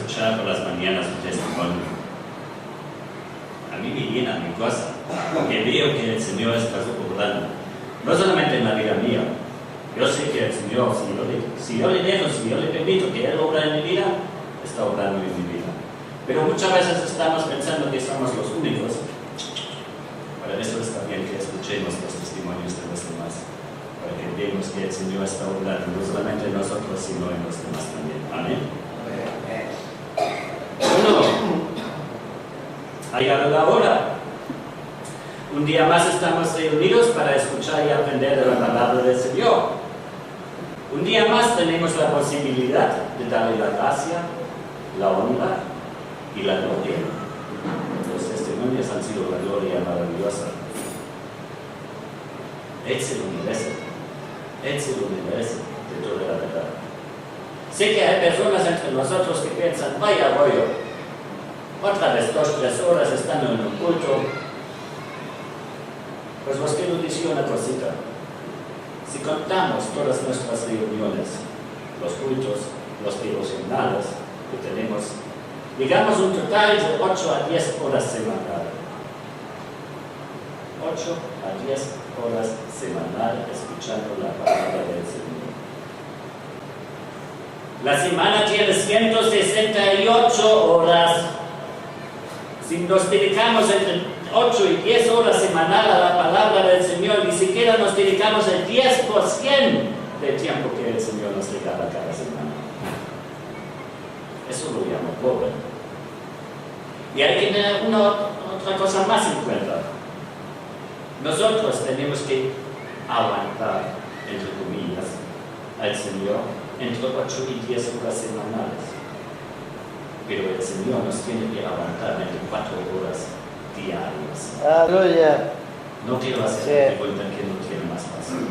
escuchar por las mañanas un testimonio. A mí me llena mi cosa, porque veo que el Señor está obrando. No solamente en la vida mía. Yo sé que el Señor, si yo le dejo, si yo le permito que Él obra en mi vida, está obrando en mi vida. Pero muchas veces estamos pensando que somos los únicos. Para eso está bien que escuchemos los testimonios de los demás, para que veamos que el Señor está obrando, no solamente en nosotros, sino en los demás también. Amén. Bueno, ha llegado la hora. Un día más estamos reunidos para escuchar y aprender de la palabra del Señor. Un día más tenemos la posibilidad de darle la gracia, la honra y la gloria. Los testimonios han sido la gloria maravillosa. Él se lo merece. Él se lo merece de toda la verdad. Sé que hay personas entre nosotros que piensan, vaya rollo, otra vez 2 o 3 horas estando en un culto. Pues os quiero decir una cosita. Si contamos todas nuestras reuniones, los cultos, los devocionales que tenemos, llegamos a un total de 8 a 10 horas semanales. 8 a 10 horas semanales escuchando la palabra del Señor. La semana tiene 168 horas. Si nos dedicamos entre 8 y 10 horas semanales a la palabra del Señor, ni siquiera nos dedicamos el 10% del tiempo que el Señor nos regala cada semana. Eso lo llamo pobre. Y hay que tener otra cosa más en cuenta. Nosotros tenemos que aguantar, entre comillas, al Señor entre 8 y 10 horas semanales. Pero el Señor nos tiene que aguantar 24 horas diarias. Aleluya. No quiero hacer pregunta que no tiene más fácil.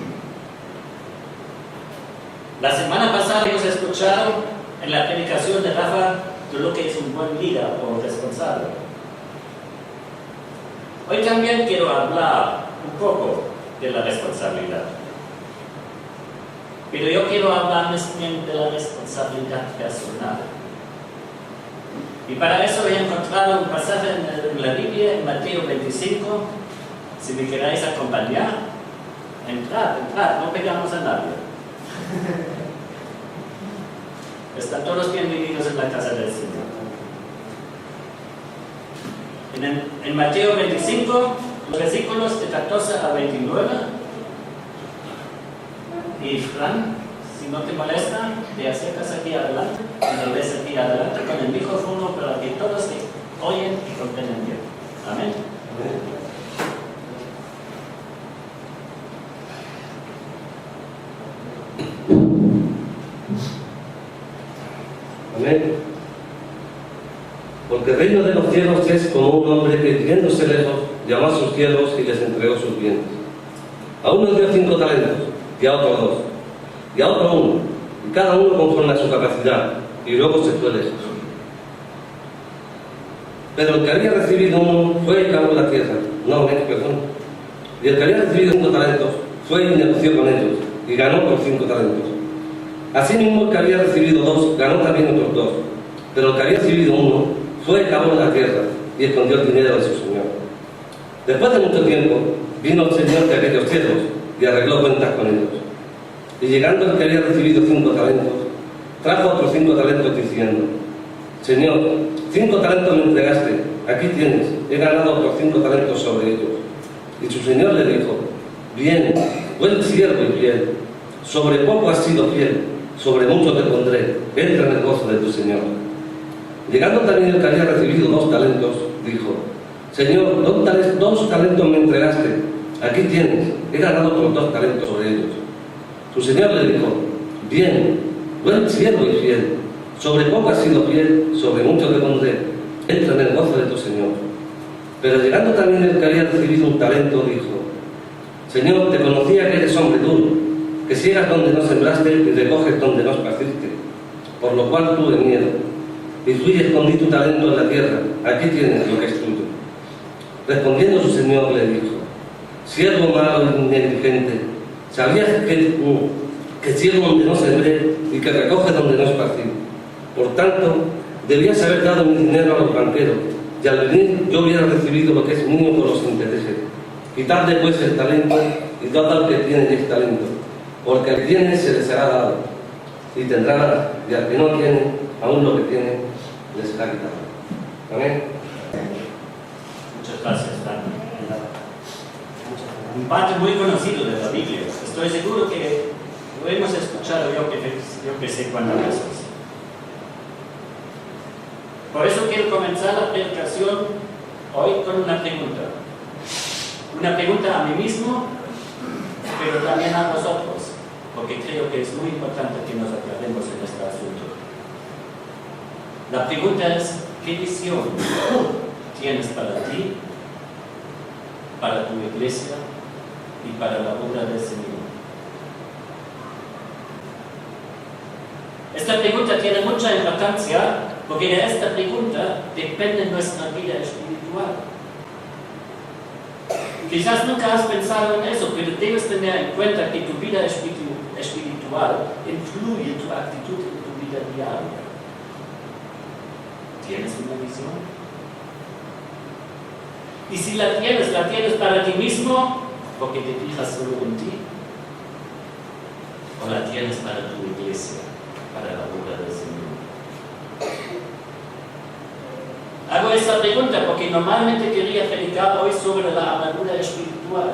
La semana pasada hemos escuchado en la predicación de Rafa de lo que es un buen líder o responsable. Hoy también quiero hablar un poco de la responsabilidad. Pero yo quiero hablar más bien de la responsabilidad personal. Y para eso he encontrado un pasaje en la Biblia, en Mateo 25. Si me queráis acompañar, entrad, no pegamos a nadie. Están todos bienvenidos en la casa del Señor. En Mateo 25, los versículos de 14 a 29. Y Fran, si no te molesta, te acercas aquí adelante, y lo ves aquí adelante con el micrófono para que todos te oyen y comprenden bien. Amén. Amén. Porque el reino de los cielos es como un hombre que, viéndose lejos, llamó a sus siervos y les entregó sus bienes. A uno dio 5 talentos, y a otro 2, y a otro 1, y cada uno conforme a su capacidad, y luego se fue lejos. Pero el que había recibido 1 fue y cavó la tierra, perdón. Y el que había recibido 5 talentos fue y negoció con ellos, y ganó por 5 talentos. Asimismo, el que había recibido 2 ganó también otros 2, pero el que había recibido 1 fue y cavó la tierra, y escondió el dinero de su señor. Después de mucho tiempo, vino el señor de aquellos siervos, y arregló cuentas con ellos. Y llegando el que había recibido 5 talentos, trajo otros 5 talentos diciendo: Señor, 5 talentos me entregaste, aquí tienes, he ganado otros 5 talentos sobre ellos. Y su señor le dijo: Bien, buen siervo y fiel, sobre poco has sido fiel, sobre mucho te pondré, entra en el gozo de tu señor. Llegando también el que había recibido 2 talentos, dijo: Señor, 2 talentos me entregaste, aquí tienes, he ganado otros 2 talentos sobre ellos. Su señor le dijo: Bien, buen siervo y fiel, sobre poco has sido fiel, sobre mucho te pondré, entra en el gozo de tu señor. Pero llegando también el que había recibido 1 talento, dijo: Señor, te conocía que eres hombre duro, que ciegas donde no sembraste y recoges donde no esparciste, por lo cual tuve miedo, y fui y escondí tu talento en la tierra, aquí tienes lo que es tuyo. Respondiendo su señor le dijo: Siervo malo y negligente, ¿sabías que ciego donde no sembré y que recoge donde no esparcí? Por tanto, debías haber dado mi dinero a los banqueros, y al venir yo hubiera recibido lo que es mío por los intereses. Quitadle pues el talento y dad al que tiene 10 talentos, porque al que tiene se le será dado, y tendrá más, y al que no tiene, aún lo que tiene le será quitado. Amén. Muchas gracias, Fran. Un parte muy conocido de la Biblia. Estoy seguro que lo hemos escuchado yo que sé cuántas veces. Por eso quiero comenzar la predicación hoy con una pregunta. Una pregunta a mí mismo, pero también a vosotros, porque creo que es muy importante que nos aclaremos en este asunto. La pregunta es, ¿qué visión tienes para ti, para tu iglesia y para la obra del Señor? Esta pregunta tiene mucha importancia porque de esta pregunta depende nuestra vida espiritual. Quizás nunca has pensado en eso, pero debes tener en cuenta que tu vida espiritual influye tu actitud en tu vida diaria. ¿Tienes una visión? Y si la tienes para ti mismo, porque te fijas solo en ti, o la tienes para tu iglesia, para la obra del Señor. Hago esta pregunta porque normalmente quería predicar hoy sobre la armadura espiritual.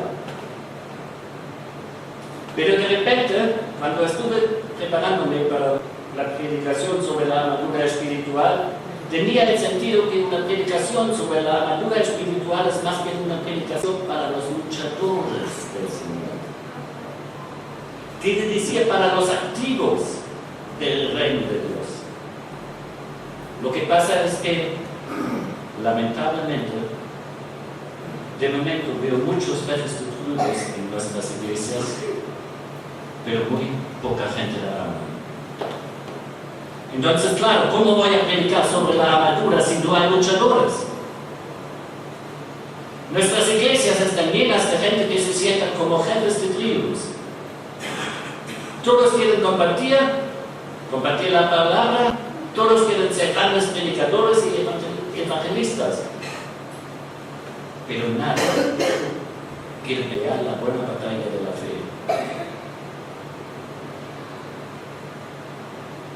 Pero de repente, cuando estuve preparándome para la predicación sobre la armadura espiritual, tenía el sentido que una predicación sobre la armadura espiritual es más bien una predicación para los luchadores del Señor. Quiere decir para los activos del reino de Dios. Lo que pasa es que, lamentablemente, de momento veo muchos restitutos en nuestras iglesias, pero muy poca gente la ama. Entonces, claro, ¿cómo voy a predicar sobre la armadura si no hay luchadores? Nuestras iglesias están llenas de gente que se sientan como jefes de tribus. Todos quieren compartir la palabra, todos quieren ser grandes predicadores y evangelistas. Pero nadie quiere pelear la buena batalla de la fe.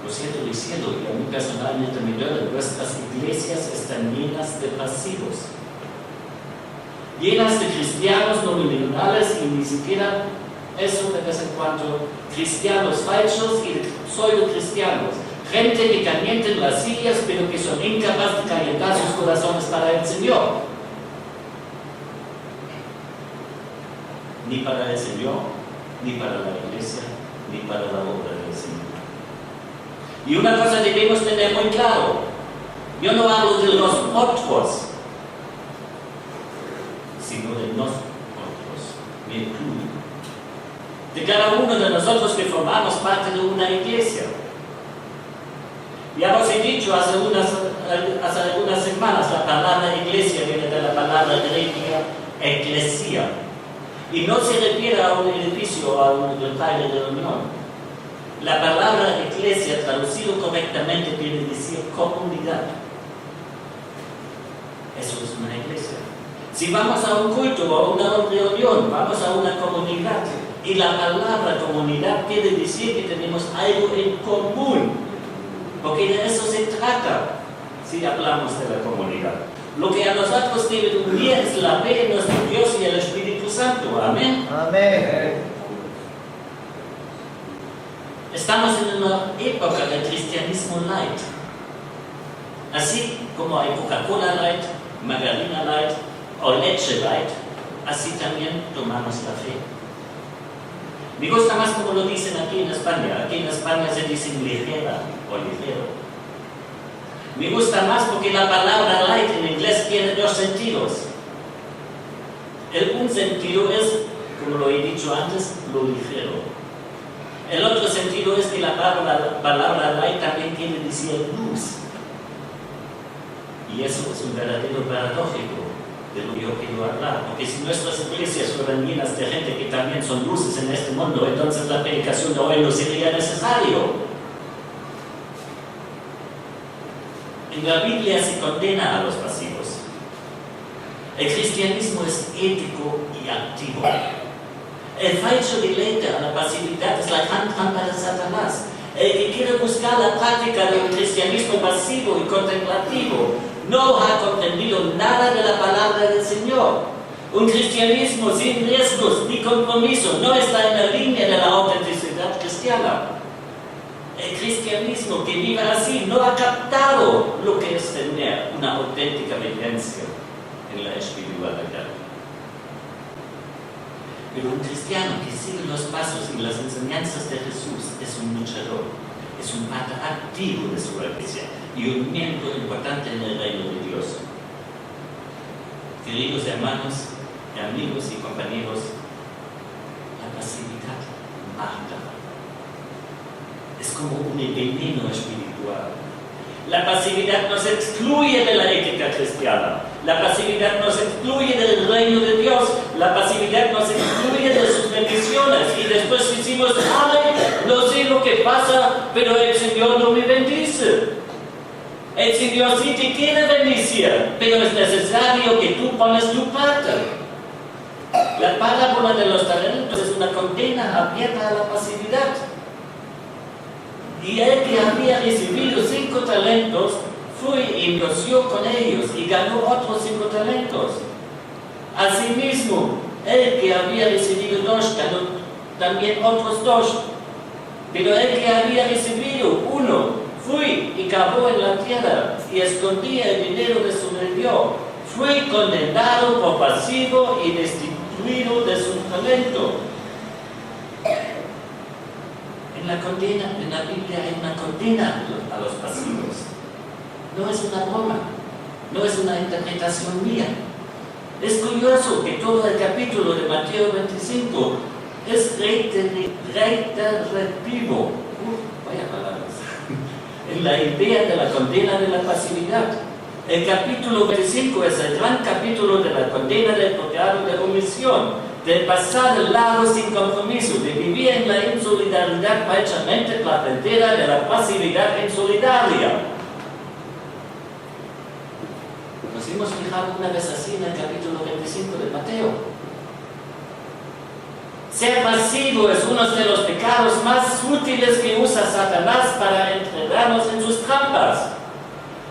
Lo siento diciendo, y a mí personalmente me duele, nuestras iglesias están llenas de pasivos, llenas de cristianos nominales y ni siquiera eso de vez en cuando, cristianos falsos y pseudo-cristianos, gente que calienten las sillas pero que son incapaces de calentar sus corazones para el Señor. Ni para el Señor, ni para la iglesia, ni para la obra del Señor. Y una cosa debemos tener muy claro, yo no hablo de los otros, sino de nosotros, me incluyo. De cada uno de nosotros que formamos parte de una iglesia. Ya os he dicho hace algunas semanas, la palabra iglesia viene de la palabra griega eclesia. Y no se refiere a un edificio o a un local de reunión. La palabra iglesia, traducido correctamente, quiere decir comunidad. Eso es una iglesia. Si vamos a un culto o a una reunión, vamos a una comunidad. Y la palabra comunidad quiere decir que tenemos algo en común. Porque de eso se trata si hablamos de la comunidad. Lo que a nosotros debe unir es la fe en nuestro Dios y el Espíritu Santo. Amén. Amén. Estamos en una época del cristianismo light. Así como hay Coca-Cola light, margarina light o leche light, así también tomamos la fe. Me gusta más como lo dicen aquí en España. Aquí en España se dice ligera o ligero. Me gusta más porque la palabra light en inglés tiene dos sentidos. Un sentido es, como lo he dicho antes, lo ligero. El otro sentido es que la palabra light también quiere decir luz. Y eso es un verdadero paradójico de lo que yo quiero hablar. Porque si nuestras iglesias fueran llenas de gente que también son luces en este mundo, entonces la predicación de hoy no sería necesario. En la Biblia se condena a los pasivos. El cristianismo es ético y activo. El falso deleite a la pasividad es la gran trampa de Satanás. El que quiere buscar la práctica de un cristianismo pasivo y contemplativo no ha comprendido nada de la palabra del Señor. Un cristianismo sin riesgos ni compromiso no está en la línea de la autenticidad cristiana. El cristianismo que vive así no ha captado lo que es tener una auténtica vivencia en la espiritualidad. Pero un cristiano que sigue los pasos y las enseñanzas de Jesús es un luchador, es un parte activo de su iglesia y un miembro importante en el reino de Dios. Queridos hermanos, amigos y compañeros, la pasividad mata. Es como un veneno espiritual. La pasividad nos excluye de la ética cristiana. La pasividad nos excluye del reino de Dios. La pasividad nos excluye de sus bendiciones. Y después decimos, ay, no sé lo que pasa, pero el Señor no me bendice. El Señor sí te quiere bendecir, pero es necesario que tú pones tu parte. La parábola de los talentos es una condena abierta a la pasividad. Y el que había recibido 5 talentos fue y negoció con ellos y ganó otros 5 talentos. Asimismo, el que había recibido 2 ganó también otros 2. Pero el que había recibido 1 fue y cavó en la tierra y escondía el dinero de su redio. Fue condenado por pasivo y destituido de su talento. En la Biblia hay una condena a los pasivos. No es una broma, no es una interpretación mía. Es curioso que todo el capítulo de Mateo 25 es reiterativo, vaya palabras, en la idea de la condena de la pasividad. El capítulo 25 es el gran capítulo de la condena del pecado de omisión, de pasar el lado sin compromiso, de vivir en la insolidaridad falsamente placentera de la pasividad insolidaria. Nos hemos fijado una vez así en el capítulo 25 de Mateo. Ser pasivo es uno de los pecados más útiles que usa Satanás para enredarnos en sus trampas.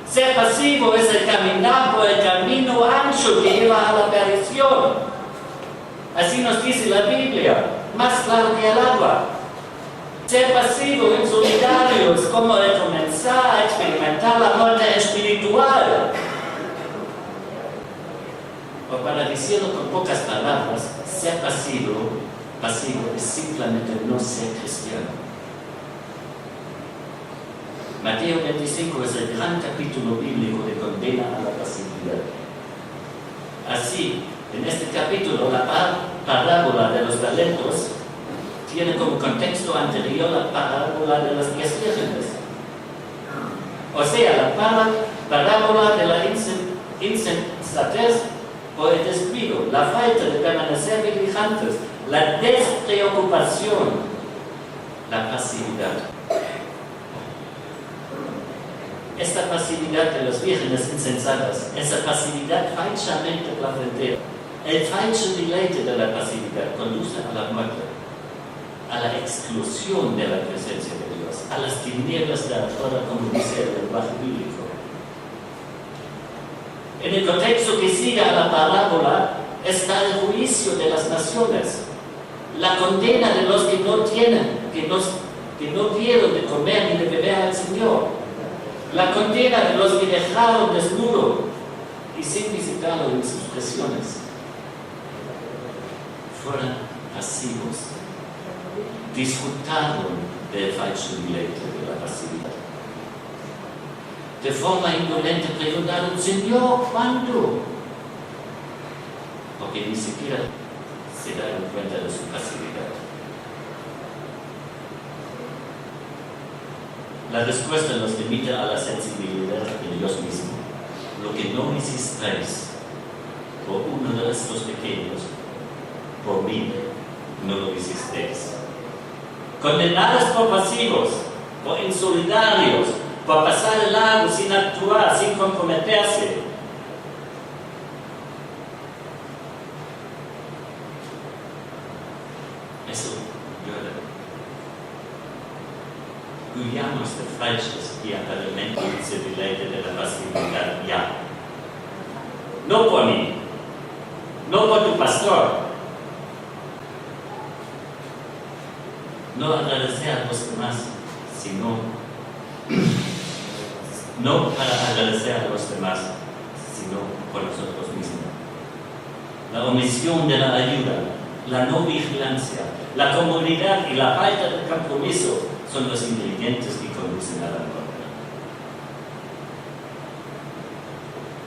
Ser pasivo es el caminar por el camino ancho que lleva a la perdición. Así nos dice la Biblia, más claro que el agua. Ser pasivo, insolidario, es como el comenzar a experimentar la muerte espiritual. O para decirlo con pocas palabras, ser pasivo es simplemente no ser cristiano. Mateo 25 es el gran capítulo bíblico de condena a la pasividad. Así, en este capítulo, la parábola de los talentos tiene como contexto anterior la parábola de las 10 vírgenes. O sea, la parábola de la insensatez o el descuido, la falta de permanecer vigilantes, la despreocupación, la pasividad. Esta pasividad de las vírgenes insensatas, esa pasividad falsamente placentera, el falso deleite de la pasividad conduce a la muerte, a la exclusión de la presencia de Dios, a las tinieblas de la Torah, como dice el lenguaje bíblico. En el contexto que sigue a la parábola está el juicio de las naciones, la condena de los que no tienen, que no dieron de comer ni de beber al Señor, la condena de los que dejaron desnudo y sin visitarlo en sus presiones. Fueron pasivos, disfrutaron del falso deleite de la pasividad. De forma indolente preguntaron, Señor, ¿cuándo? Porque ni siquiera se dieron cuenta de su pasividad. La respuesta nos limita a la sensibilidad de Dios mismo. Lo que no hicisteis por uno de estos pequeños, por mí no lo hicisteis. Condenados por pasivos, por insolidarios, por pasar el lago sin actuar, sin comprometerse. Eso llueve. Huyamos de falsos y aparentemente dulce de la pasividad ya. No por mí, no por tu pastor. No agradecer a los demás, sino no para agradecer a los demás, sino por nosotros mismos. La omisión de la ayuda, la no vigilancia, la comodidad y la falta de compromiso son los ingredientes que conducen a la muerte.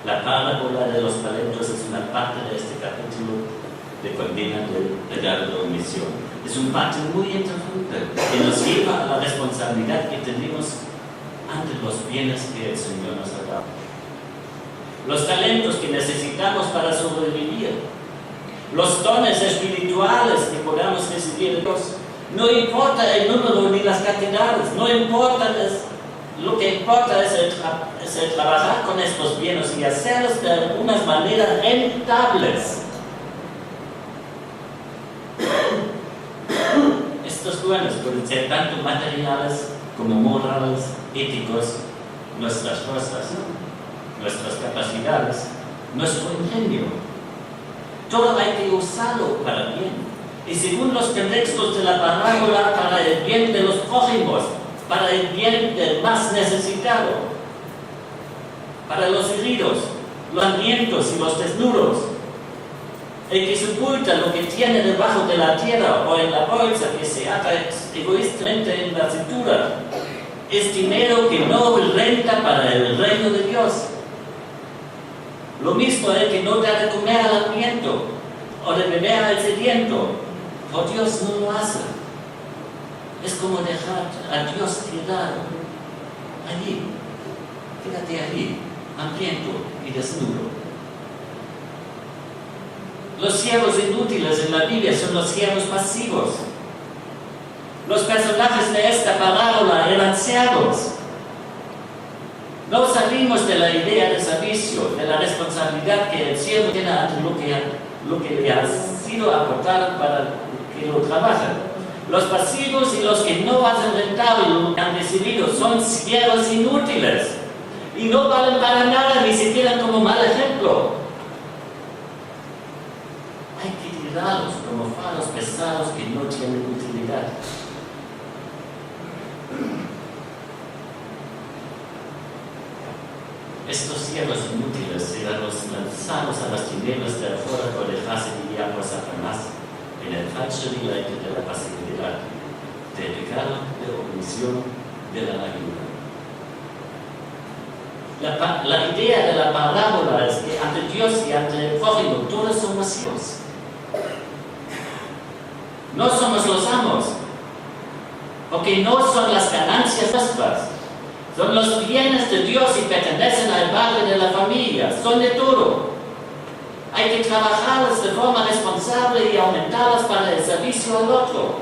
La parábola de los talentos es una parte de este capítulo de condena del pecado de omisión. Es un parte muy interesante que nos lleva a la responsabilidad que tenemos ante los bienes que el Señor nos ha dado. Los talentos que necesitamos para sobrevivir, los dones espirituales que podamos recibir de Dios. No importa el número ni las cantidades, no importa, lo que importa es el trabajar con estos bienes y hacerlos de unas maneras rentables. Estos bienes pueden ser tanto materiales como morales, éticos, nuestras fuerzas, nuestras capacidades, nuestro ingenio. Todo hay que usarlo para bien. Y según los contextos de la parábola, para el bien de los prójimos, para el bien del más necesitado, para los heridos, los hambrientos y los desnudos, el que sepulta lo que tiene debajo de la tierra o en la bolsa que se ata egoístamente en la cintura, es dinero que no renta para el reino de Dios. Lo mismo el que no da de comer al hambriento o de beber al sediento, por Dios no lo hace. Es como dejar a Dios tirado allí, quédate allí, hambriento y desnudo. Los siervos inútiles en la Biblia son los siervos pasivos. Los personajes de esta parábola eran siervos. No salimos de la idea de servicio, de la responsabilidad que el siervo tiene ante lo que le ha sido aportado para que lo trabajen. Los pasivos y los que no hacen rentable lo que han recibido son siervos inútiles y no valen para nada, ni siquiera como mal ejemplo. Hay que tirarlos como faros pesados que no tienen utilidad. Estos siervos inútiles serán los lanzados a las tinieblas de afuera por dejarse guiar por Satanás en el falso deleite de la pasividad, del pecado, de omisión, de la ayuda. La idea de la parábola es que ante Dios y ante el prójimo todos somos hijos. No somos los amos, porque no son las ganancias nuestras. Son los bienes de Dios y pertenecen al padre de la familia. Son de todo. Hay que trabajarlas de forma responsable y aumentarlas para el servicio al otro,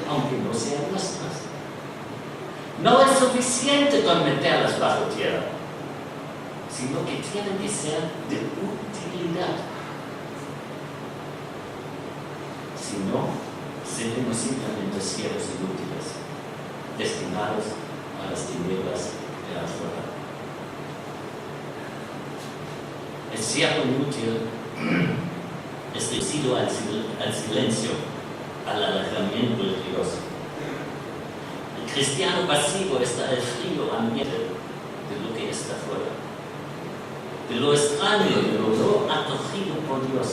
aunque no sean nuestras. No es suficiente con meterlas bajo tierra, sino que tienen que ser de utilidad. Si no, seremos simplemente siervos inútiles, destinados a las tinieblas de afuera. El siervo inútil es reducido al silencio, al alejamiento de Dios. El cristiano pasivo está el frío ambiente de lo que está fuera, de lo extraño, de lo no acogido por Dios,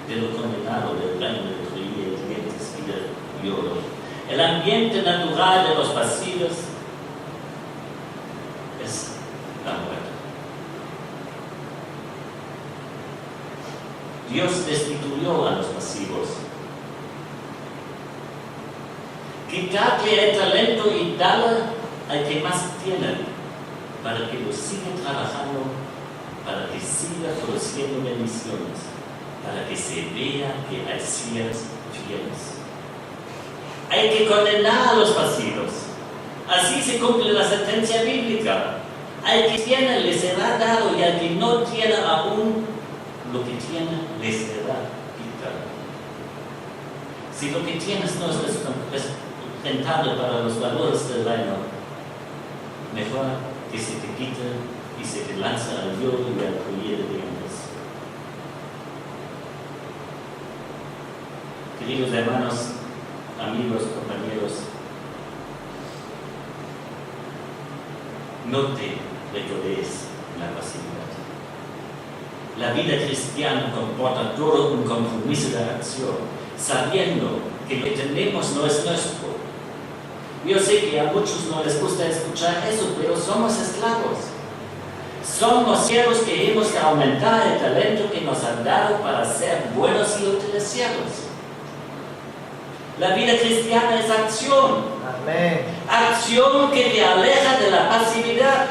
de lo condenado del reino de dientes y del lloro. El ambiente natural de los pasivos es la muerte. Dios destituyó a los pasivos. Quitarle el talento y darle al que más tiene, para que lo siga trabajando, para que siga produciendo bendiciones, para que se vea que hay siervos fieles. Hay que condenar a los pasivos, Así se cumple la sentencia bíblica. Al que tiene le será dado y al que no tiene aún, lo que tiene le será quitado. Si lo que tienes no es rentable para los valores del reino, mejor que se te quite y se te lanza al lloro y al collier de dientes. Queridos hermanos, amigos, compañeros, no te regodees en la pasividad. La vida cristiana comporta todo un compromiso de acción, sabiendo que lo que tenemos no es nuestro. Yo sé que a muchos no les gusta escuchar eso, pero somos esclavos. Somos siervos que hemos de aumentar el talento que nos han dado para ser buenos y útiles siervos. La vida cristiana es acción. Amén. Acción que te aleja de la pasividad.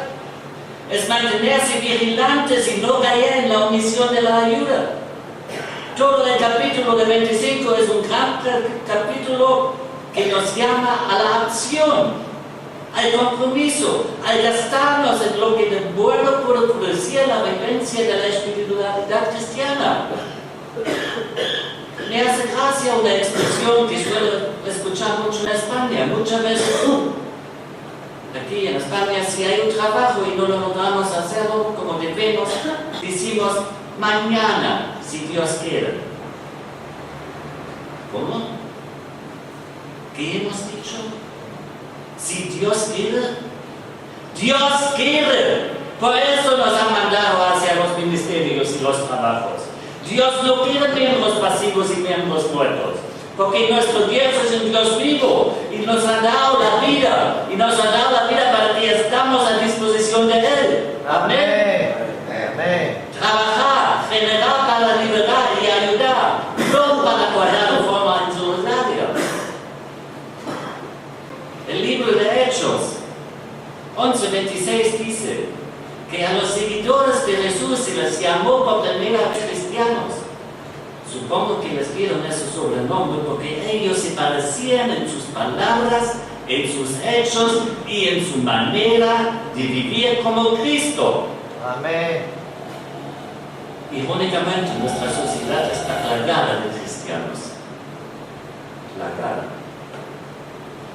Es mantenerse vigilantes y no caer en la omisión de la ayuda. Todo el capítulo de 25 es un gran capítulo que nos llama a la acción, al compromiso, al gastarnos en lo que de bueno puede producir la vivencia de la espiritualidad cristiana. Me hace gracia una expresión que suelo escuchar mucho en España. Muchas veces aquí en España, si hay un trabajo y no lo logramos hacerlo como debemos, decimos mañana, si Dios quiere. ¿Cómo? ¿Qué hemos dicho? Si Dios quiere. Dios quiere. Por eso nos ha mandado hacia los ministerios y los trabajos. Dios no quiere miembros pasivos y miembros muertos, porque nuestro Dios es un Dios vivo y nos ha dado la vida, y nos ha dado la vida para que estamos a disposición de Él. Amén. Amén. Trabajar, generar para liberar y ayudar, no para guardar de forma insolidaria. El libro de Hechos 11:26 dice que a los seguidores de Jesús se les llamó por primera vez cristianos. Supongo que les dieron ese sobrenombre porque ellos se parecían en sus palabras, en sus hechos y en su manera de vivir como Cristo. Amén. Irónicamente, nuestra sociedad está plagada de cristianos. Plagada.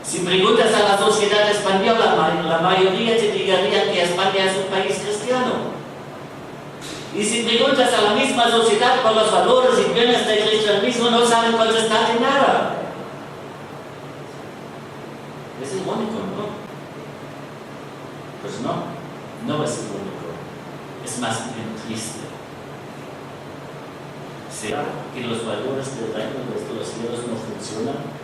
Si preguntas a la sociedad española, la mayoría te diría que España es un país cristiano. Y si preguntas a la misma sociedad por los valores y bienes del cristianismo, no saben contestarte nada. Es irónico, ¿no? Pues no es irónico. Es más bien triste. ¿Será que los valores del reino de los cielos no funcionan?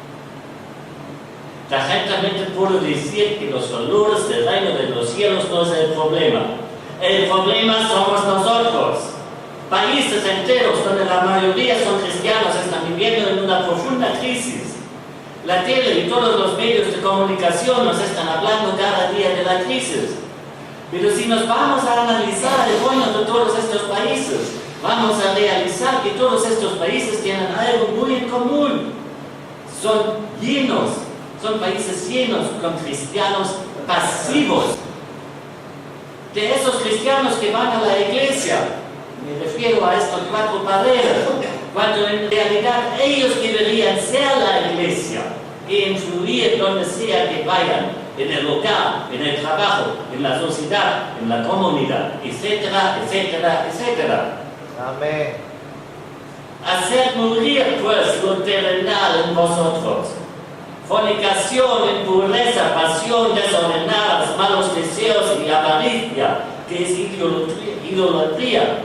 Tajantemente puedo decir que los valores del reino de los cielos no es el problema. El problema somos nosotros. Países enteros donde la mayoría son cristianos están viviendo en una profunda crisis. La tele y todos los medios de comunicación nos están hablando cada día de la crisis. Pero si nos vamos a analizar el bueno de todos estos países, vamos a realizar que todos estos países tienen algo muy en común. Son países llenos con cristianos pasivos. De esos cristianos que van a la iglesia, me refiero a estos 4 paredes, cuando en realidad ellos deberían ser la iglesia e influir donde sea que vayan, en el hogar, en el trabajo, en la sociedad, en la comunidad, etcétera, etcétera, etcétera. Amén. Hacer morir pues lo terrenal en vosotros. Fornicación, impureza, pasión desordenada, malos deseos y avaricia, que es idolatría,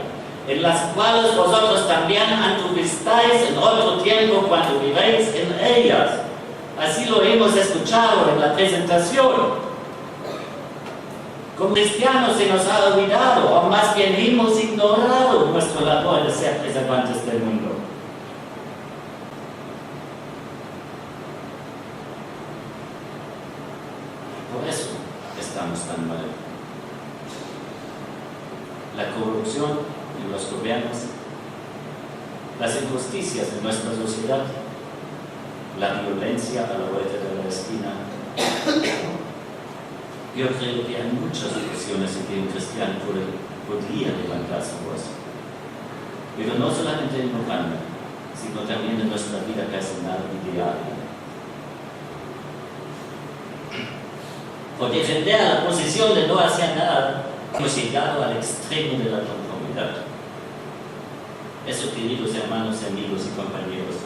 en las cuales vosotros también anduvisteis en otro tiempo cuando vivéis en ellas. Así lo hemos escuchado en la presentación. Como cristianos se nos ha olvidado, o más bien hemos ignorado nuestra labor de ser preservantes del mundo. Por eso estamos tan mal. La corrupción en los gobiernos, las injusticias en nuestra sociedad, la violencia a la vuelta de la esquina, Yo creo que hay muchas ocasiones en que un cristiano podría levantar su voz, pero no solamente en Uganda, sino también en nuestra vida personal y diaria. Por defender la posición de no hacer nada, hemos llegado al extremo de la conformidad. Eso, queridos hermanos, amigos y compañeros,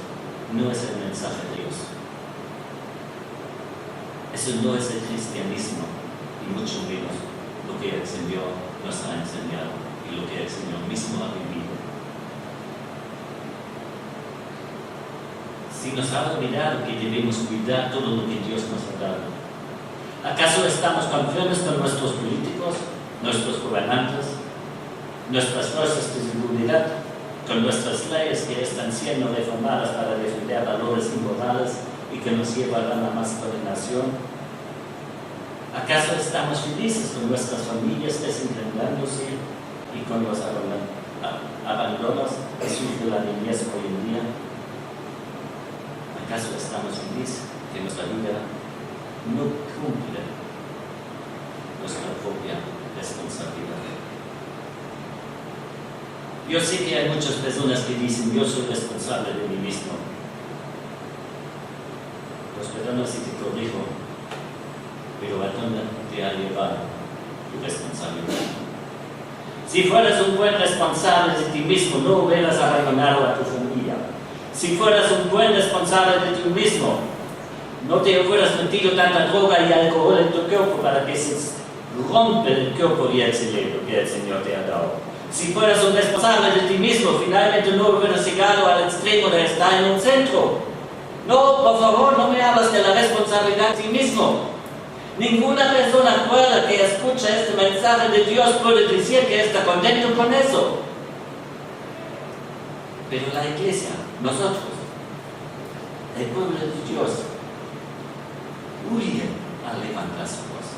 no es el mensaje de Dios. Eso no es el cristianismo, y mucho menos lo que el Señor nos ha enseñado y lo que el Señor mismo ha vivido. Si nos ha olvidado que debemos cuidar todo lo que Dios nos ha dado, ¿acaso estamos conformes con nuestros políticos, nuestros gobernantes, nuestras fuerzas de seguridad, con nuestras leyes que están siendo reformadas para defender valores inmorales y que nos llevarán a más coordinación? ¿Acaso estamos felices con nuestras familias desintegrándose y con los abandonos que sufre la niñez hoy en día? ¿Acaso estamos felices que nuestra vida no cumple nuestra propia responsabilidad? Yo sé que hay muchas personas que dicen: yo soy responsable de mí mismo. Pues perdona si te corrijo, pero ¿a dónde te ha llevado tu responsabilidad? Si fueras un buen responsable de ti mismo, no hubieras abandonado a tu familia. Si fueras un buen responsable de ti mismo, no te hubieras metido tanta droga y alcohol en tu cuerpo para que se rompa el cuerpo y el cerebro que el Señor te ha dado. Si fueras un responsable de ti mismo, finalmente no hubieras llegado al extremo de estar en un centro. No, por favor, no me hablas de la responsabilidad de ti mismo. Ninguna persona cuerda que escucha este mensaje de Dios puede decir que está contento con eso. Pero la iglesia, nosotros, el pueblo de Dios, huye a levantar su voz.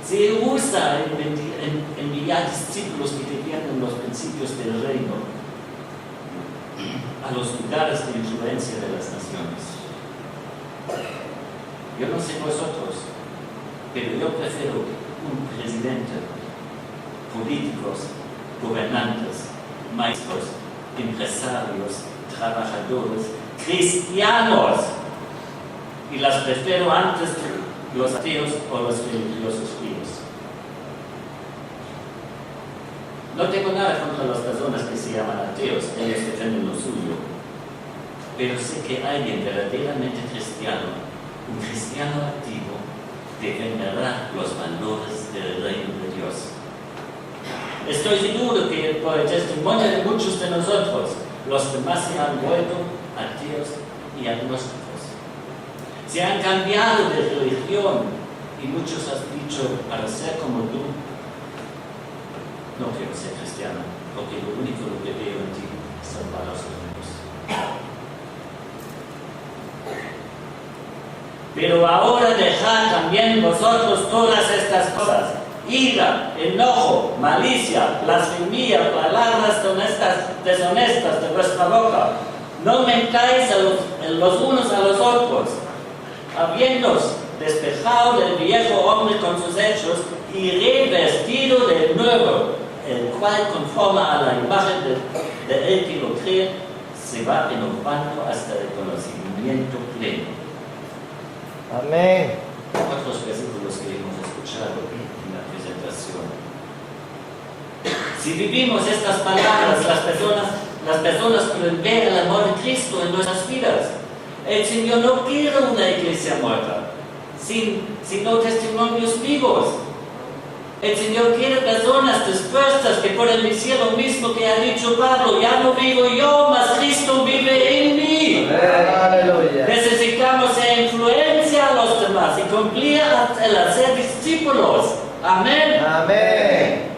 Se rehúsa en enviar discípulos que defiendan los principios del reino a los lugares de influencia de las naciones. Yo no sé vosotros, pero yo prefiero un presidente, políticos, gobernantes, maestros, empresarios, trabajadores, cristianos, y las prefiero antes que los ateos o los religiosos fríos. No tengo nada contra las personas que se llaman ateos, ellos defienden lo suyo, pero sé que alguien verdaderamente cristiano, un cristiano activo, defenderá los valores del reino de Dios. Estoy seguro que por el testimonio de muchos de nosotros, los demás se han vuelto ateos y agnósticos. Se han cambiado de religión y muchos han dicho: para ser como tú, no quiero ser cristiano, porque lo único que veo en ti son malos amigos. Pero ahora dejad también vosotros todas estas cosas: ira, enojo, malicia, blasfemia, palabras deshonestas de vuestra boca. No mentáis los unos a los otros, habiéndoos despejado del viejo hombre con sus hechos y revestido del nuevo, el cual, conforme a la imagen de él que lo cree, se va renovando hasta el conocimiento pleno. Amén. Otros versículos que hemos escuchado en la presentación. Si vivimos estas palabras, las personas pueden ver el amor de Cristo en nuestras vidas. El Señor no quiere una iglesia muerta, sino testimonios vivos. El Señor quiere personas dispuestas que pueden decir lo mismo que ha dicho Pablo: ya no vivo yo, mas Cristo vive en mí. Aleluya. Necesitamos ser influencia a los demás y cumplir el hacer discípulos. Amén. Amén.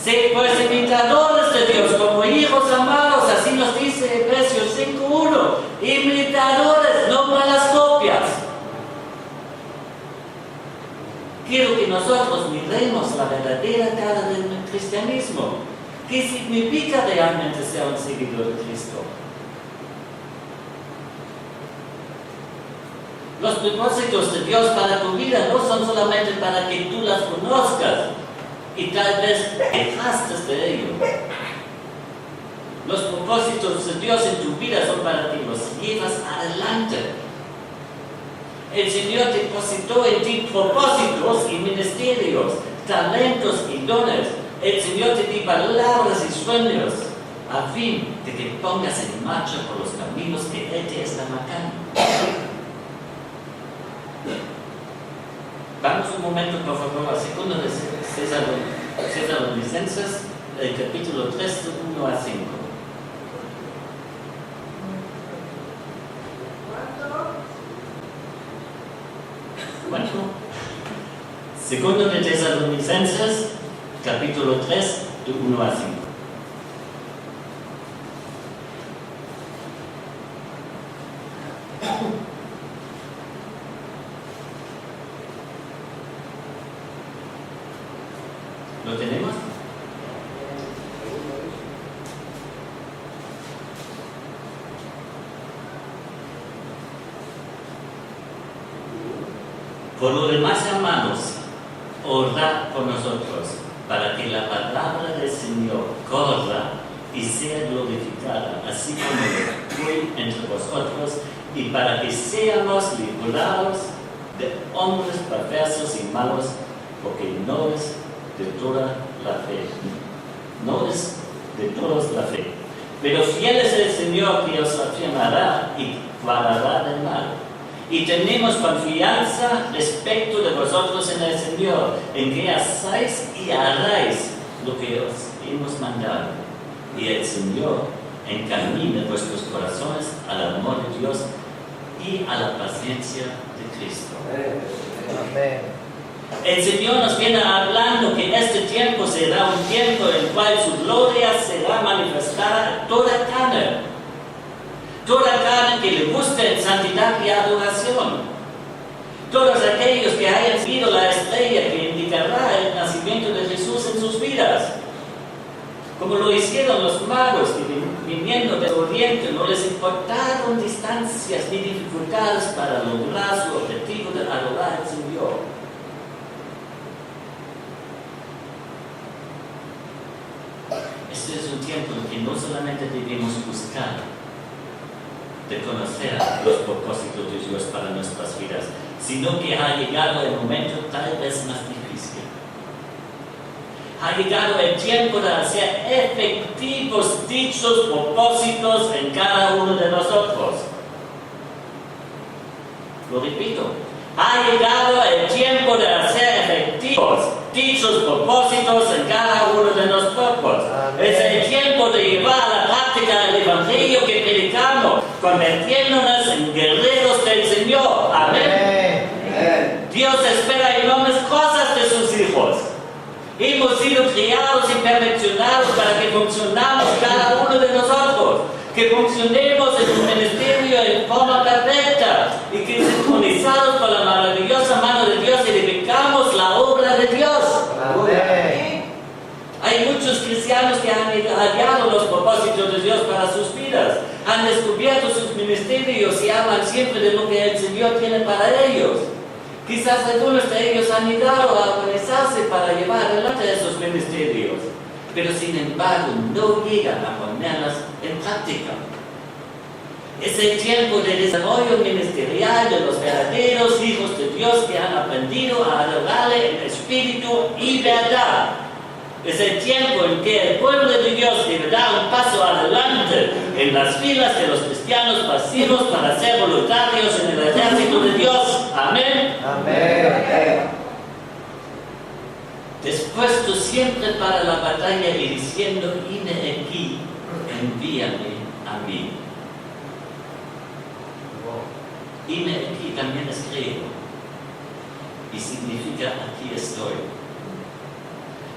Sed pues imitadores de Dios como hijos amados, así nos dice Efesios 5:1. Imitadores, no malas copias. Quiero que nosotros miremos la verdadera cara del cristianismo. ¿Qué significa realmente ser un seguidor de Cristo? Los propósitos de Dios para tu vida no son solamente para que tú las conozcas y tal vez dejaste de ello. Los propósitos de Dios en tu vida son para que los llevas adelante. El Señor depositó en ti propósitos y ministerios, talentos y dones. El Señor te dio palabras y sueños a fin de que pongas en marcha por los caminos que Él te está marcando. Vamos un momento, por favor, al segundo de Tesalonicenses, el capítulo 3, de 1 a 5. Bueno, segundo de Tesalonicenses, capítulo 3, de 1 a 5. ¿Lo tenemos? Por lo demás, hermanos, orad por nosotros, para que la palabra del Señor corra y sea glorificada, así como hoy entre vosotros, y para que seamos librados de hombres perversos y malos, porque no es de toda la fe. No es de todos la fe. Pero fiel es el Señor que os afirmará y guardará del mal. Y tenemos confianza respecto de vosotros en el Señor, en que hacéis y haréis lo que os hemos mandado. Y el Señor encamina vuestros corazones al amor de Dios y a la paciencia de Cristo. Amén. El Señor nos viene hablando que este tiempo será un tiempo en el cual su gloria será manifestada a toda carne. Toda carne que le busque en santidad y adoración. Todos aquellos que hayan seguido la estrella que indicará el nacimiento de Jesús en sus vidas. Como lo hicieron los magos que viniendo del oriente no les importaron distancias ni dificultades para lograr su objetivo de adorar al Señor. Este es un tiempo en que no solamente debemos buscar de conocer los propósitos de Dios para nuestras vidas, sino que ha llegado el momento tal vez más difícil. Ha llegado el tiempo de hacer efectivos dichos propósitos en cada uno de nosotros. Lo repito, ha llegado el tiempo de hacer efectivos dichos propósitos en cada uno de nosotros. Es el tiempo de llevar a la práctica el Evangelio que predicamos, convirtiéndonos en guerreros del Señor. Amén. Dios espera enormes cosas de sus hijos. Hemos sido criados y perfeccionados para que funcionamos cada uno de nosotros, que funcionemos en un ministerio en forma perfecta y que sincronizados por la maravillosa mano de Dios edificamos la obra de Dios. Amén. Hay muchos cristianos que han hallado los propósitos de Dios para sus vidas, han descubierto sus ministerios y hablan siempre de lo que el Señor tiene para ellos. Quizás algunos de ellos han llegado a organizarse para llevar adelante esos ministerios, pero sin embargo no llegan a ponerlas en práctica. Es el tiempo de desarrollo ministerial de los verdaderos hijos de Dios que han aprendido a adorarle en espíritu y verdad. Es el tiempo en que el pueblo de Dios debe dar un paso adelante en las filas de los cristianos pasivos para ser voluntarios en el ejército de Dios. Amén. Amén. Dispuesto siempre para la batalla y diciendo, heme aquí, envíame a mí. Heme aquí también es griego y significa aquí estoy.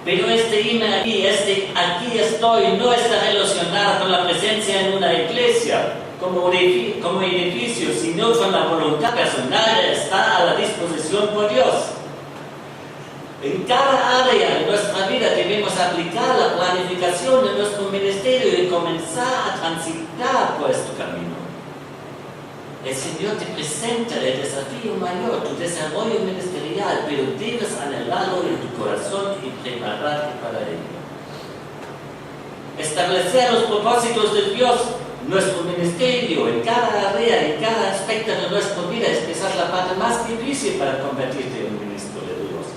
Pero este hime aquí, aquí estoy, no está relacionado con la presencia en una iglesia como edificio, sino con la voluntad personal de estar a la disposición por Dios. En cada área de nuestra vida debemos aplicar la planificación de nuestro ministerio y comenzar a transitar por este camino. El Señor te presenta el desafío mayor, tu desarrollo ministerial, pero debes anhelarlo en tu corazón y prepararte para ello. Establecer los propósitos de Dios, nuestro ministerio, en cada área, en cada aspecto de nuestra vida, es quizás la parte más difícil para convertirte en un ministro de Dios.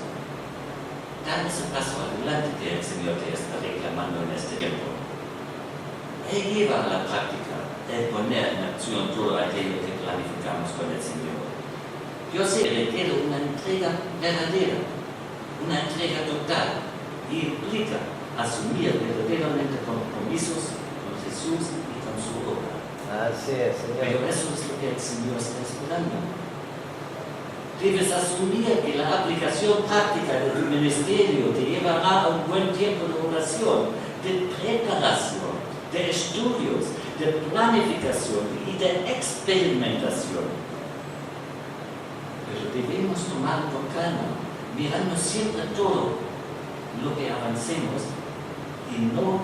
Dan ese paso adelante que el Señor te está reclamando en este tiempo. Él lleva a la práctica el poner en acción todo aquello que planificamos con el Señor. Yo sé que requiere una entrega verdadera, una entrega total, y implica asumir verdaderamente compromisos con Jesús y con su obra. Así es, Señor. Pero eso es lo que el Señor está esperando. Debes asumir que la aplicación práctica de tu ministerio te llevará a un buen tiempo de oración, de preparación, de estudios, de planificación y de experimentación. Pero debemos tomar con calma, mirando siempre todo lo que avancemos y no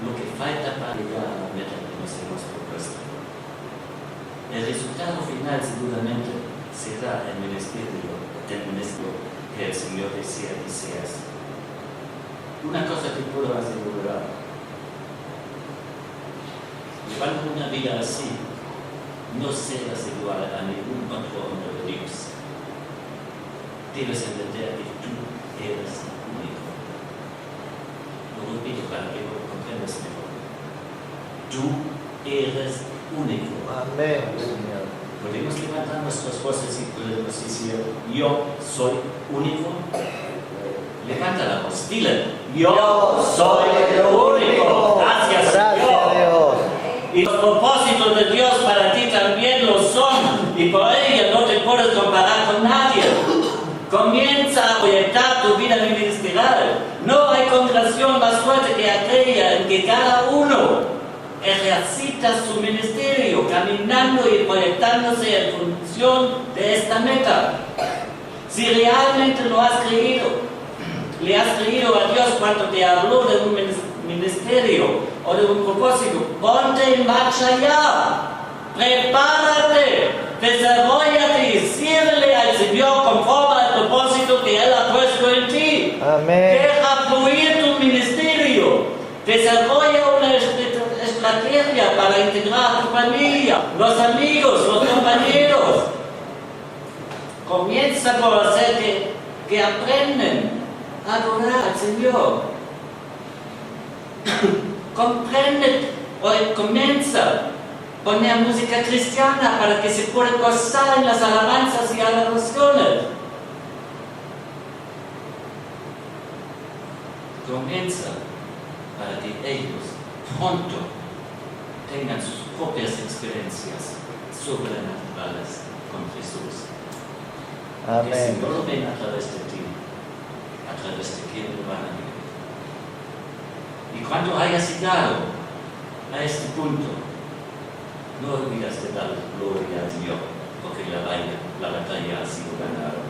lo que falta para llegar a la meta que nos hemos propuesto. El resultado final seguramente será el ministerio que el Señor desea que seas. Una cosa que puedo asegurar: llevando una vida así, no serás igual a ningún otro hombre de Dios. Debes entender que tú eres único. Lo repito para que lo comprendas mejor. Tú eres único. Amén, Señor. ¿Podemos levantar nuestras voces y podemos decir: yo soy único? Levanta la voz, dile: yo soy único. Gracias, Señor. Dios. Y los propósitos de Dios para ti también lo son, y por ello no te puedes comparar con nadie. Comienza a proyectar tu vida ministerial. No hay congregación más fuerte que aquella en que cada uno ejercita su ministerio, caminando y proyectándose en función de esta meta. Si realmente lo has creído, le has creído a Dios cuando te habló de un ministerio o de un propósito, ponte en marcha ya, prepárate, desarrollate y sírvele al Señor conforme al propósito que Él ha puesto en ti. Amén. Deja fluir tu ministerio, desarrolla una estrategia para integrar a tu familia, los amigos, los compañeros. Comienza por hacer que aprenden a adorar al Señor. Comienza a poner música cristiana para que se pueda gozar en las alabanzas y adoraciones. Comienza para que ellos pronto tengan sus propias experiencias sobrenaturales con Jesús. Que si Amén. no lo ven a través de ti, a través de quién lo van a ver. Y cuando hayas llegado a este punto, no olvides de dar gloria al Señor, porque la batalla ha sido ganada.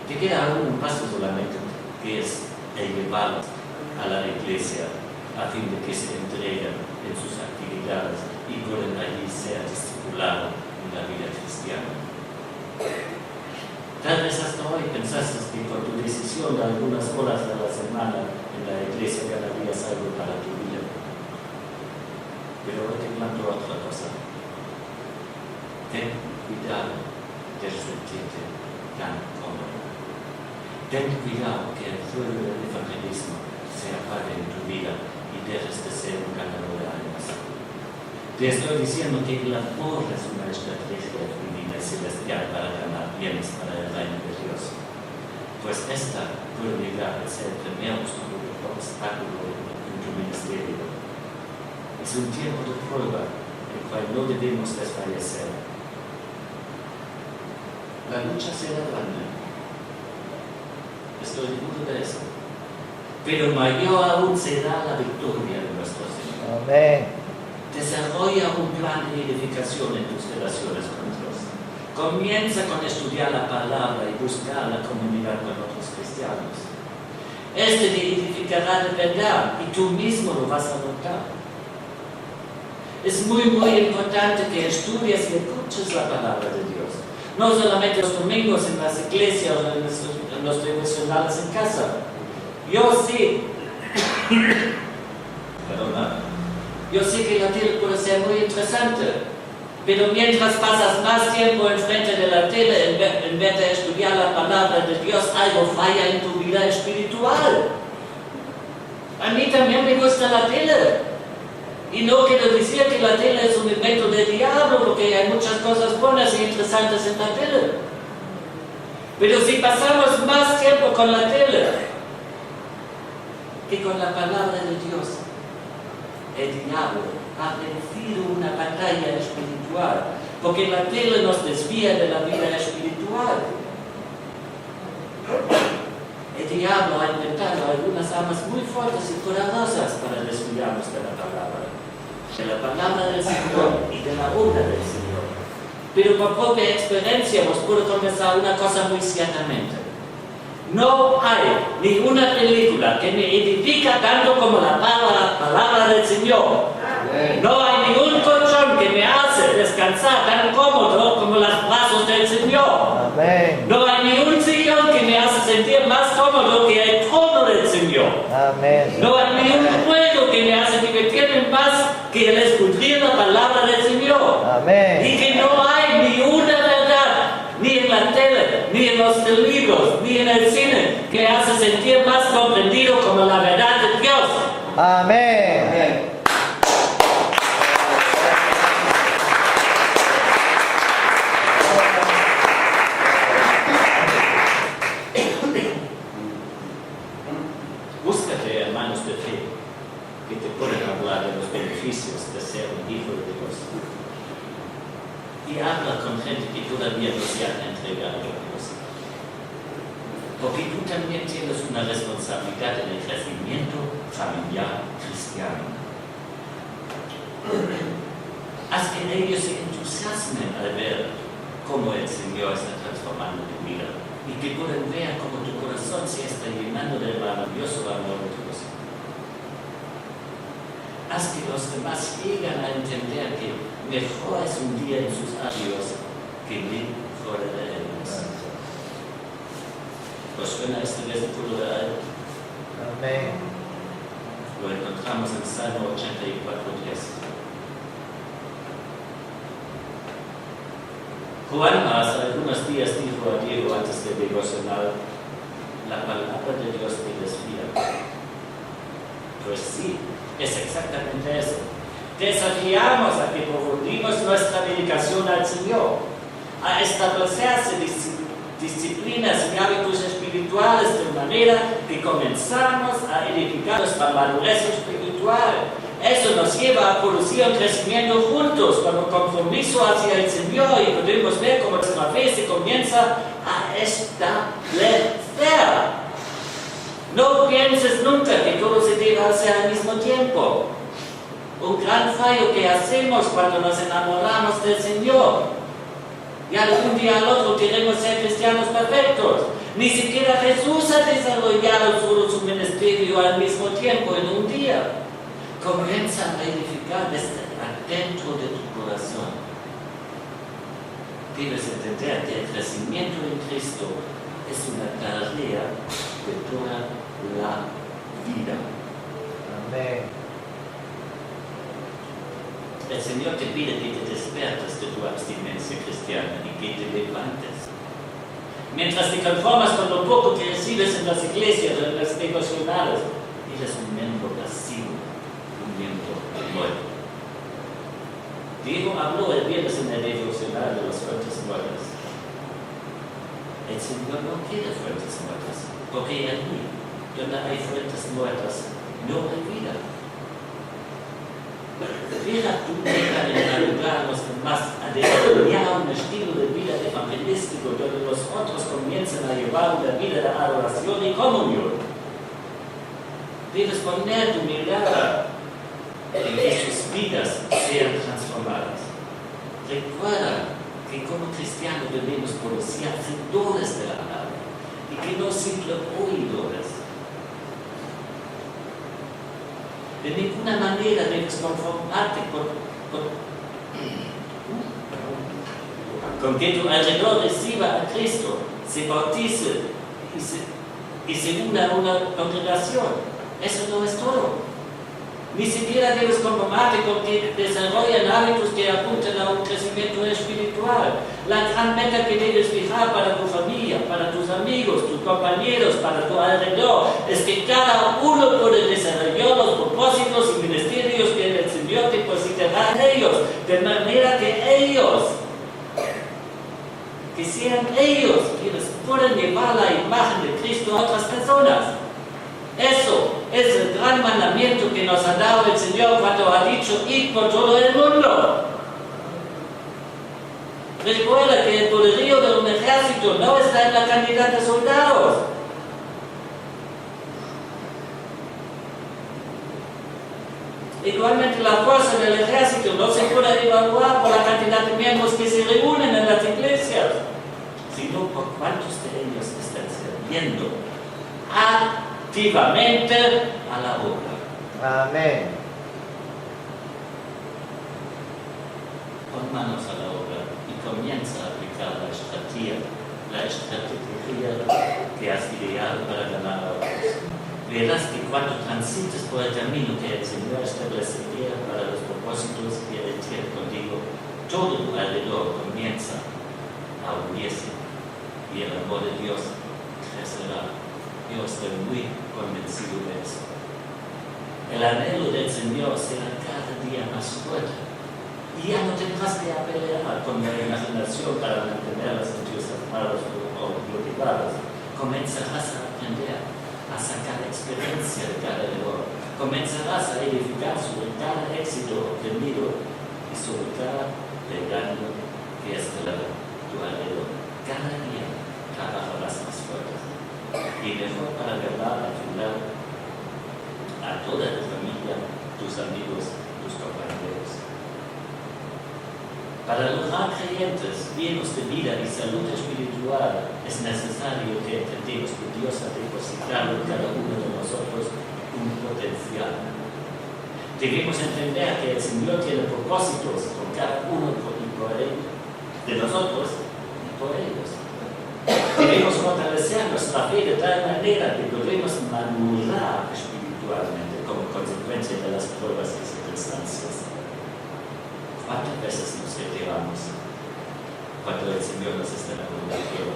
Te queda aún un paso solamente, que es el llevar a la iglesia a fin de que se entreguen en sus actividades y puedan allí ser discipulados en la vida cristiana. Tal vez hasta hoy pensaste que con tu decisión de algunas horas de la semana en la iglesia ganarías algo para tu vida. Pero hoy te planto otra cosa. Ten cuidado de sentirte tan cómodo. Ten cuidado que el fuego del evangelismo se apague en tu vida y dejes de ser un ganador de almas. Te estoy diciendo que el amor es una estrategia divina y celestial para ganar bienes para el reino de Dios. Pues esta puede llegar a ser el primer obstáculo en tu ministerio. Es un tiempo de prueba en el cual no debemos desfallecer. La lucha será grande. Estoy seguro de eso. Pero mayor aún será la victoria de nuestro Señor. Amén. Desarrolla un plan de edificación en tus relaciones con Dios. Comienza con estudiar la palabra y buscar la comunidad con otros cristianos. Este te edificará de verdad y tú mismo lo vas a notar. Es muy importante que estudies y escuches la palabra de Dios. No solamente los domingos en las iglesias o en los devocionales en casa. Yo sí, yo sé que la tele puede ser muy interesante, pero mientras pasas más tiempo enfrente de la tele en vez de estudiar la palabra de Dios, algo falla en tu vida espiritual. A mí también me gusta la tele. Y no quiero decir que la tele es un invento del diablo, porque hay muchas cosas buenas y interesantes en la tele. Pero si pasamos más tiempo con la tele que con la palabra de Dios, el diablo ha vencido una batalla espiritual, porque la tele nos desvía de la vida espiritual. El diablo ha inventado algunas armas muy fuertes y poderosas para desviarnos de la palabra del Señor y de la obra del Señor. Pero por propia experiencia os puedo confesar una cosa muy ciertamente. No hay ni una película que me edifica tanto como la palabra del Señor. No hay ni un colchón que me hace descansar tan cómodo como los brazos del Señor. Amén. No hay ni un sillón que me hace sentir más cómodo que el trono del Señor. Amén. No hay ni un juego que me hace divertirme más que el escudriñar la palabra del Señor. Amén. Y que no hay ni una verdad, ni en la tele, ni en los libros, ni en el cine, que me hace sentir más comprendido como la verdad de Dios. Amén. Búscate hermanos de fe que te pueden hablar de los beneficios de ser un hijo de Dios. Y habla con gente que todavía no se han entregado a Dios. Porque tú también tienes una responsabilidad en el crecimiento familiar cristiano. Haz que ellos se entusiasmen al ver cómo el Señor está transformando tu vida y que puedan ver cómo tu corazón se está llenando del maravilloso amor de Dios. Haz que los demás lleguen a entender que mejor es un día en sus labios que mil fuera de ellos. ¿Os suena este versículo de ahí? Amén. Lo encontramos en Salmo 84:10. Juan hace algunos días dijo a Diego antes de devocionar, la palabra de Dios te desvía. Pues sí, es exactamente eso. Desafiamos a que profundimos nuestra dedicación al Señor, a establecerse disciplinas y hábitos espirituales de manera que comenzamos a edificar nuestra madurez espiritual. Eso nos lleva a producir un crecimiento juntos, con un compromiso hacia el Señor, y podemos ver cómo nuestra fe se comienza a establecer. No pienses nunca que todo se debe hacer al mismo tiempo. Un gran fallo que hacemos cuando nos enamoramos del Señor. Ya de un día al otro queremos ser cristianos perfectos. Ni siquiera Jesús ha desarrollado todo su ministerio al mismo tiempo en un día. Comienza a edificar desde adentro de tu corazón. Debes entender que el crecimiento en Cristo es una tarea de toda la vida. Amén. El Señor te pide que te despiertes de tu abstinencia cristiana y que te levantes. Mientras te conformas con lo poco que recibes en las iglesias o en las devocionales, eres un miembro pasivo, un miembro muerto. Diego habló el viernes en el devocional de las fuentes muertas. El Señor no quiere fuentes muertas, porque allí, donde hay fuentes muertas, no hay vida. Deja tu vida en ayudar a los demás a desarrollar un estilo de vida evangelístico donde los otros comiencen a llevar una vida de adoración y comunión. Debes poner tu mirada en que sus vidas sean transformadas. Recuerda que como cristianos debemos producir hacedores de la palabra y que no simples oidores. De ninguna manera debes conformarte con que tu alrededor reciba a Cristo, se bautice y se una a una congregación. Eso no es todo. Ni siquiera debes conformarte con que desarrollen hábitos que apunten a un crecimiento espiritual. La gran meta que debes fijar para tu familia, para tus amigos, tus compañeros, para tu alrededor, es que cada uno puede desarrollar los propósitos y ministerios que el Señor depositará en ellos, de manera que sean ellos quienes puedan llevar la imagen de Cristo a otras personas. Eso es el gran mandamiento que nos ha dado el Señor cuando ha dicho: id por todo el mundo. Recuerda que el poderío de un ejército no está en la cantidad de soldados. Igualmente, la fuerza del ejército no se puede evaluar por la cantidad de miembros que se reúnen en las iglesias, sino por cuántos de ellos están sirviendo activamente a la obra. Amén. Pon manos a la obra y comienza a aplicar la estrategia que has ideado para ganar a otros. Verás que cuando transites por el camino que el Señor establecería para los propósitos que Él tiene contigo, todo tu alrededor comienza a unirse y el amor de Dios crecerá. Yo estoy muy convencido de eso. El anhelo del Señor será cada día más fuerte y ya no tendrás que pelear con la imaginación para mantenerlas entusiasmadas o motivadas. Comenzarás a aprender a sacar experiencia de cada error. Comenzarás a edificar sobre cada éxito obtenido y sobre cada regalo que estará a tu alrededor. Cada día trabajarás más fuerte y mejor para ayudar a ayudar a toda tu familia, tus amigos, tus compañeros. Para lograr creyentes llenos de vida y salud espiritual, es necesario que entendamos que Dios ha depositado en cada uno de nosotros un potencial. Debemos entender que el Señor tiene propósitos con cada uno de nosotros y por ellos. Debemos fortalecer nuestra fe de tal manera que podremos madurar espiritualmente como consecuencia de las pruebas y circunstancias. ¿Cuántas veces nos retiramos cuando el Señor nos está dando una prueba?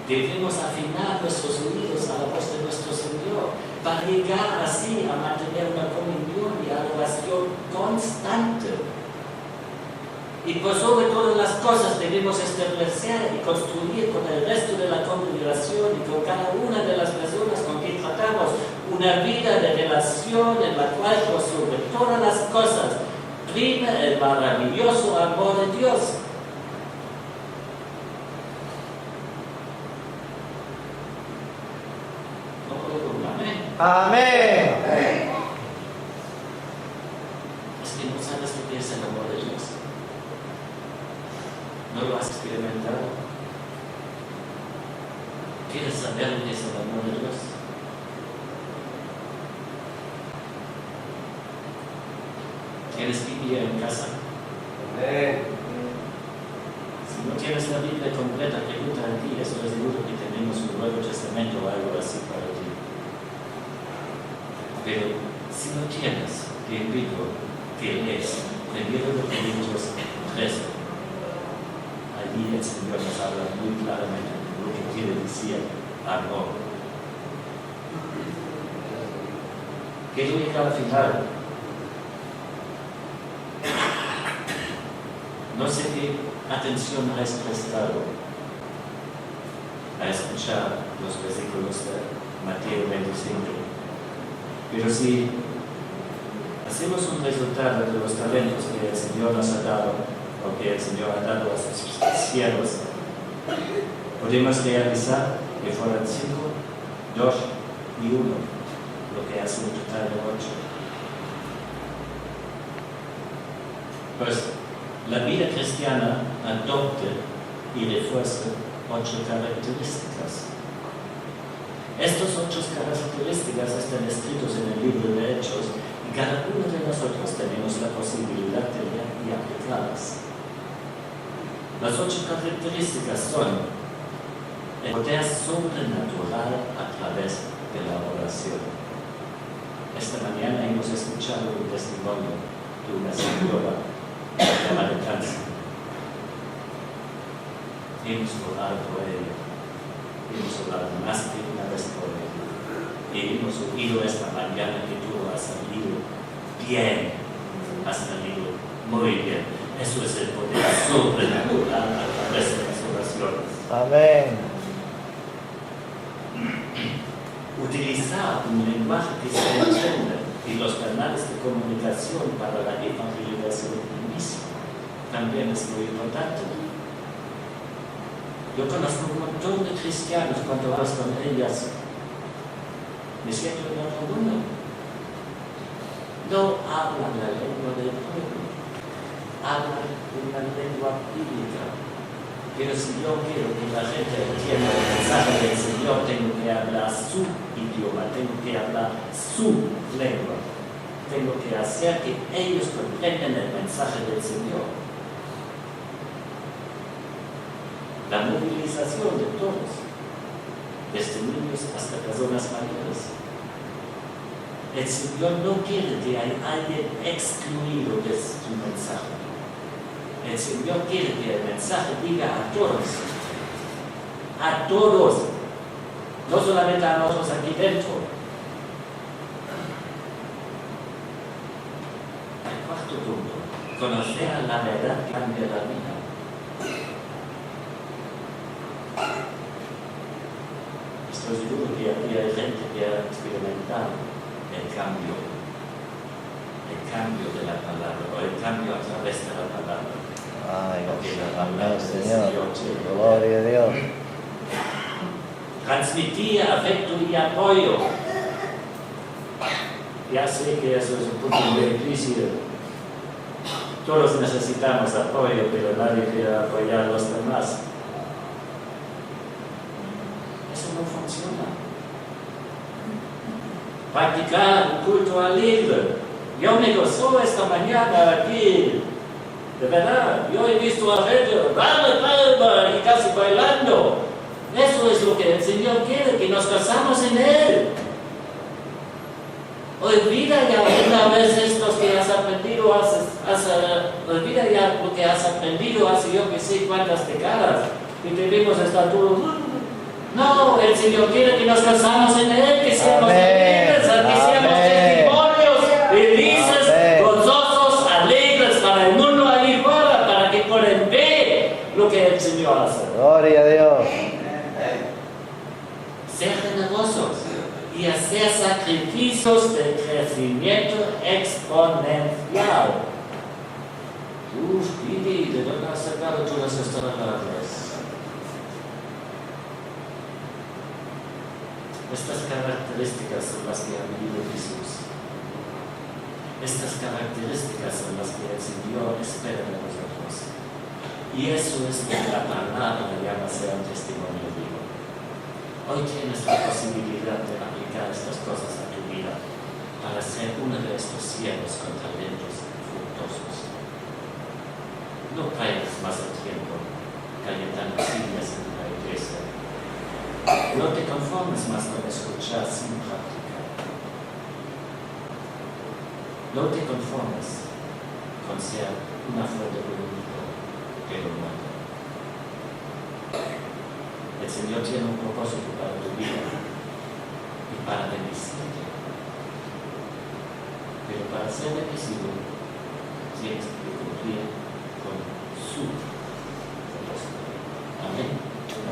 Debemos afinar nuestros oídos a la voz de nuestro Señor para llegar así a mantener una comunión y adoración constante. Y por sobre todas las cosas debemos establecer y construir con el resto de la congregación y con cada una de las personas con quien tratamos una vida de relación en la cual por sobre todas las cosas prima el maravilloso amor de Dios. Amén. Es que no sabes lo que es el amor de Dios. ¿No lo has experimentado? ¿Quieres saber lo que es el amor de Dios? ¿Tienes Biblia en casa? Amén. Si no tienes la Biblia completa, pregunta a ti, eso es seguro que tenemos un Nuevo Testamento o algo así para ti. Pero si no tienes, te invito que lees 1 Corintios 13. Allí el Señor nos habla muy claramente de lo que quiere decir amor. Quiero llegar al final. No sé qué atención has prestado a escuchar los versículos de Mateo 25. Pero si hacemos un resultado de los talentos que el Señor nos ha dado, o que el Señor ha dado a sus siervos, podemos realizar que fueran 5, 2 y 1, lo que hace un total de 8. Pues la vida cristiana adopta y refuerza 8 características. Estas 8 características están escritas en el libro de Hechos y cada uno de nosotros tenemos la posibilidad de ver y aplicarlas. Las 8 características son el poder sobrenatural a través de la oración. Esta mañana hemos escuchado un testimonio de una señora llamada cáncer. Hemos orado por ella. Hemos orado más de una vez por ella. Y hemos oído esta mañana que todo ha salido bien. Ha salido muy bien. Eso es el poder sobrenatural a través de las oraciones. Amén. Utilizar un lenguaje que se entienda y los canales de comunicación para la evangelización misma también es muy importante. Yo conozco un montón de cristianos cuando hablas con ellas, me siento en otro mundo. No hablan la lengua del pueblo, hablan una lengua bíblica. Pero si yo quiero que la gente entienda el mensaje del Señor, tengo que hablar su idioma, tengo que hablar su lengua. Tengo que hacer que ellos comprendan el mensaje del Señor. La movilización de todos, desde niños hasta personas mayores. El Señor no quiere que haya alguien excluido de su mensaje. El Señor quiere que el mensaje diga a todos, no solamente a nosotros aquí dentro. El cuarto punto, conocer la verdad cambia la vida. Estoy seguro que aquí hay gente que ha experimentado el cambio de la palabra, o el cambio a través de la palabra. Ay, Porque la palabra amén, del Señor. tiene Gloria a Dios. Transmitir afecto y apoyo. Ya sé que eso es un poco difícil. Todos necesitamos apoyo, pero nadie quiere apoyar a los demás. Eso no funciona. Practicar un culto alegre. Yo me gozó esta mañana aquí. De verdad, yo he visto a gente palma y casi bailando. Eso es lo que el Señor quiere, que nos casamos en Él. Olvida ya una vez estos que has aprendido, olvida ya lo que has aprendido hace yo que sé cuántas décadas. Y debemos estar todos. No, el Señor quiere que nos casamos en Él, que seamos felices, que seamos testimonios felices, gozosos, alegres para el mundo ahí fuera, para que puedan ver lo que el Señor hace. Gloria a Dios. Ser generosos y hacer sacrificios de crecimiento exponencial. Didi, ¿de dónde has sacado todas estas palabras? Estas características son las que ha vivido Jesús. Estas características son las que el Señor espera de nosotros. Y eso es lo que la palabra llama ser un testimonio vivo. Hoy tienes la posibilidad de aplicar estas cosas a tu vida para ser uno de estos siervos con talentos fructuosos. No pierdas más el tiempo calentando sillas en la iglesia. No te conformes más con escuchar sin practicar. No te conformes con ser una fuente única de lo humano. El Señor tiene un propósito para tu vida y para bendecirte. Pero para ser bendecido tienes que cumplir con su propósito. Amén.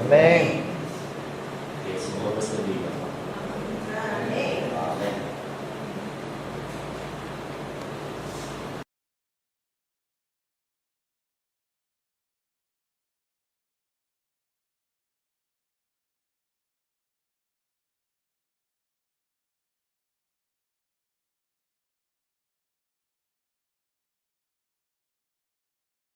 Amén. Que el Señor les bendiga.